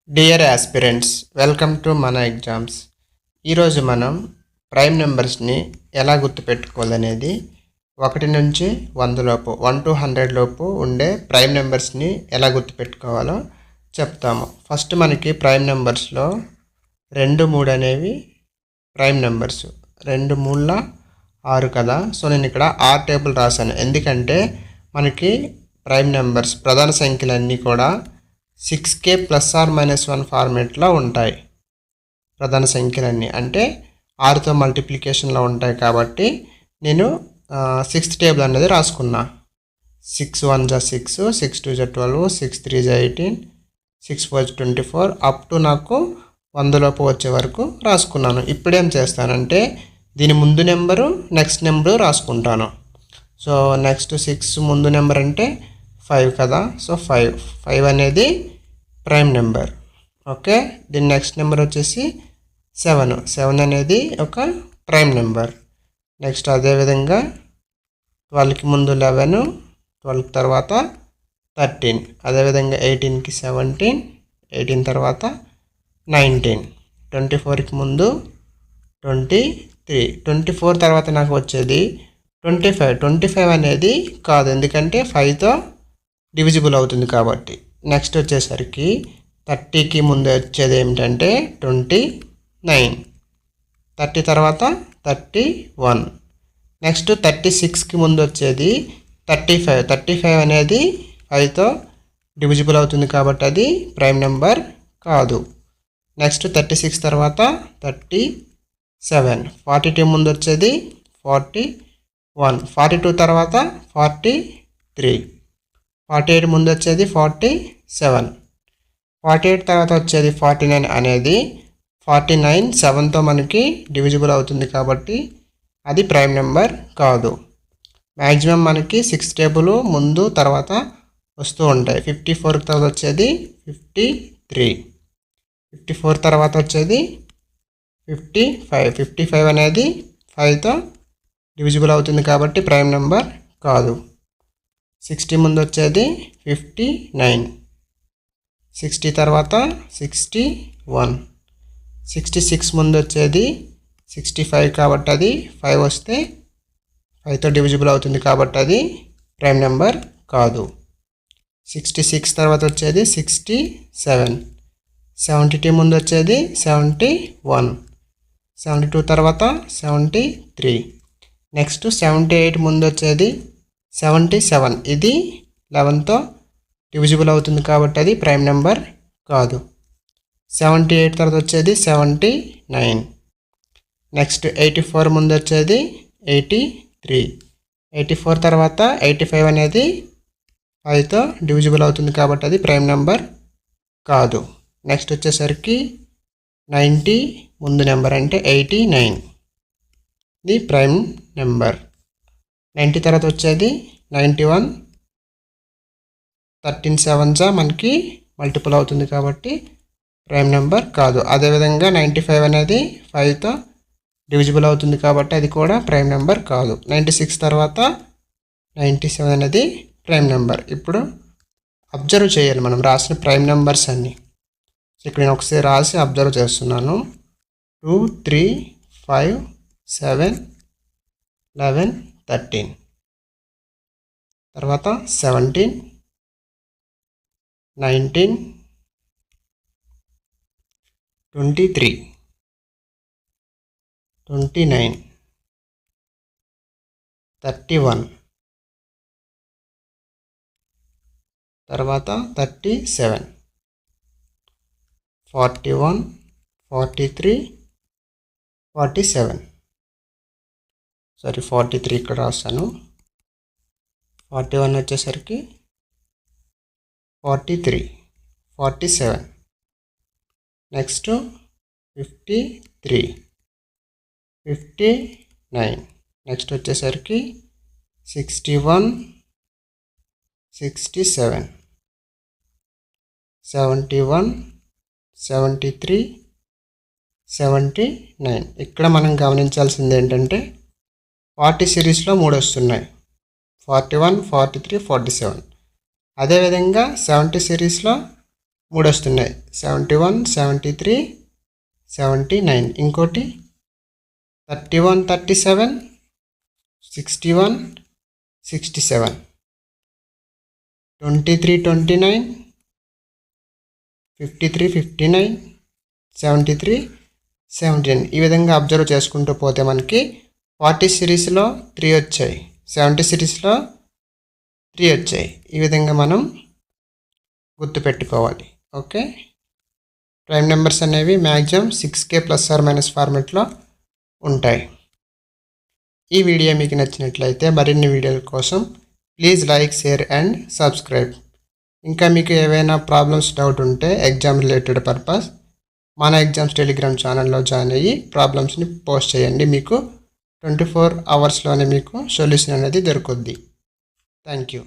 Dear aspirants, welcome to మన exams. ఈరోజు మనం ప్రైమ్ నెంబర్స్ని ఎలా గుర్తుపెట్టుకోవాలనేది 1 నుంచి 100 లోపు 1 to 100 లోపు ఉండే ప్రైమ్ నెంబర్స్ని ఎలా గుర్తుపెట్టుకోవాలో చెప్తాము. ఫస్ట్ మనకి ప్రైమ్ నెంబర్స్లో 2, 3 అనేవి ప్రైమ్ నెంబర్స్. 2, 3 6 కదా. సో నేను ఇక్కడ 6 టేబుల్ రాశాను. ఎందుకంటే మనకి ప్రైమ్ నెంబర్స్ ప్రధాన సంఖ్యలన్నీ కూడా 6k +or-1 ఫార్మేట్లో ఉంటాయి. ప్రధాన సంఖ్యలన్నీ అంటే 6తో మల్టిప్లికేషన్లో ఉంటాయి కాబట్టి నేను 6th టేబుల్ అనేది రాసుకున్నా. 6 1 = 6, 6 2 = 12, 6 3 = 18, 6 4 = 24 అప్ టు నాకు 100 లోపు వచ్చే వరకు రాసుకున్నాను. ఇప్పుడేం చేస్తానంటే దీని ముందు నెంబరు నెక్స్ట్ నెంబరు రాసుకుంటాను. సో నెక్స్ట్ 6 ముందు నెంబర్ అంటే 5 కదా. సో 5 అనేది ప్రైమ్ నెంబర్. ఓకే, దీని నెక్స్ట్ నెంబర్ వచ్చేసి 7 అనేది ఒక ప్రైమ్ నెంబర్. నెక్స్ట్ అదేవిధంగా 12కి ముందు 11, 12 తర్వాత 13, అదేవిధంగా 18కి 17, 18 తర్వాత 19, 24కి ముందు 23, 24 తర్వాత నాకు వచ్చేది 25 అనేది కాదు, ఎందుకంటే 5తో డివిజిబుల్ అవుతుంది కాబట్టి. నెక్స్ట్ వచ్చేసరికి 30కి ముందు వచ్చేది ఏమిటంటే 29, 30 తర్వాత 31. నెక్స్ట్ 36కి ముందు వచ్చేది 35 అనేది 5తో డివిజిబుల్ అవుతుంది కాబట్టి అది ప్రైమ్ నెంబర్ కాదు. నెక్స్ట్ 36 తర్వాత 37, 42 ముందు వచ్చేది 41, 42 తర్వాత 43, 48 ముందు వచ్చేది 47, 48 తర్వాత వచ్చేది 49 అనేది 49 7తో మనకి డివిజిబుల్ అవుతుంది కాబట్టి అది ప్రైమ్ నెంబర్ కాదు. మ్యాక్సిమం మనకి 6 టేబుల్ ముందు తర్వాత వస్తూ ఉంటాయి. 54 తర్వాత వచ్చేది 53, 54 తర్వాత వచ్చేది 55 అనేది 5తో డివిజిబుల్ అవుతుంది కాబట్టి ప్రైమ్ నెంబర్ కాదు. 60 ముందు వచ్చేది 59, 60 తర్వాత 61, 66 ముందు వచ్చేది 65 కాబట్టి అది 5 వస్తే 5తో డివిజిబుల్ అవుతుంది కాబట్టి అది ప్రైమ్ నెంబర్ కాదు. 66 తర్వాత వచ్చేది 67, 72 ముందు వచ్చేది 71, 72 తర్వాత 73, నెక్స్ట్ 78 ముందు వచ్చేది 77, ఇది 11తో డివిజిబుల్ అవుతుంది కాబట్టి అది ప్రైమ్ నెంబర్ కాదు. 78 తర్వాత వచ్చేది 79, నెక్స్ట్ 84 ముందు వచ్చేది 83, 84 తర్వాత 85 అనేది 5తో డివిజిబుల్ అవుతుంది కాబట్టి అది ప్రైమ్ నెంబర్ కాదు. నెక్స్ట్ వచ్చేసరికి 90 ముందు నెంబర్ అంటే 89, ఇది ప్రైమ్ నెంబర్. 90 తర్వాత వచ్చేది 91, 13 7s మనకి మల్టిపుల్ అవుతుంది కాబట్టి ప్రైమ్ నెంబర్ కాదు. అదేవిధంగా 95 అనేది 5తో డివిజిబుల్ అవుతుంది కాబట్టి అది కూడా ప్రైమ్ నెంబర్ కాదు. 96 తర్వాత 97 అనేది ప్రైమ్ నెంబర్. ఇప్పుడు అబ్జర్వ్ చేయాలి మనం రాసిన ప్రైమ్ నెంబర్స్ అన్నీ. ఇక్కడ నేను ఒకసారి రాసి అబ్జర్వ్ చేస్తున్నాను. 2 3 5 7 11 13, తర్వాత 17 19 23 29 31, తర్వాత 37 41 43 47, 43 ఇక్కడ రాస్తాను. 41 వచ్చేసరికి 43, 47, నెక్స్ట్ 53 59, నెక్స్ట్ వచ్చేసరికి 61 67 71 73 79. ఇక్కడ మనం గమనించాల్సింది ఏంటంటే 40 సిరీస్లో 3 వస్తున్నాయి, 41 43 47. అదేవిధంగా 70 సిరీస్లో 3 వస్తున్నాయి. 71, 73, 79. ఇంకోటి 31, 37, 61, 67, 23, 29, 53, 59, 73, 79. ఈ విధంగా అబ్జర్వ్ చేసుకుంటూ పోతే మనకి 40 సిరీస్లో 3 వచ్చాయి, 70 సిరీస్లో 3 వచ్చాయి. ఈ విధంగా మనం గుర్తుపెట్టుకోవాలి. ఓకే, ప్రైమ్ నెంబర్స్ అనేవి మ్యాక్సిమం 6k ± ఫార్మెట్లో ఉంటాయి. ఈ వీడియో మీకు నచ్చినట్లయితే మరిన్ని వీడియోల కోసం please like, share and subscribe. ఇంకా మీకు ఏవైనా ప్రాబ్లమ్స్, డౌట్ ఉంటే ఎగ్జామ్ రిలేటెడ్ పర్పస్ మన ఎగ్జామ్స్ టెలిగ్రామ్ ఛానల్లో జాయిన్ అయ్యి ప్రాబ్లమ్స్ని పోస్ట్ చేయండి. మీకు 24 అవర్స్లోనే మీకు సొల్యూషన్ అనేది దొరుకుద్ది. Thank you.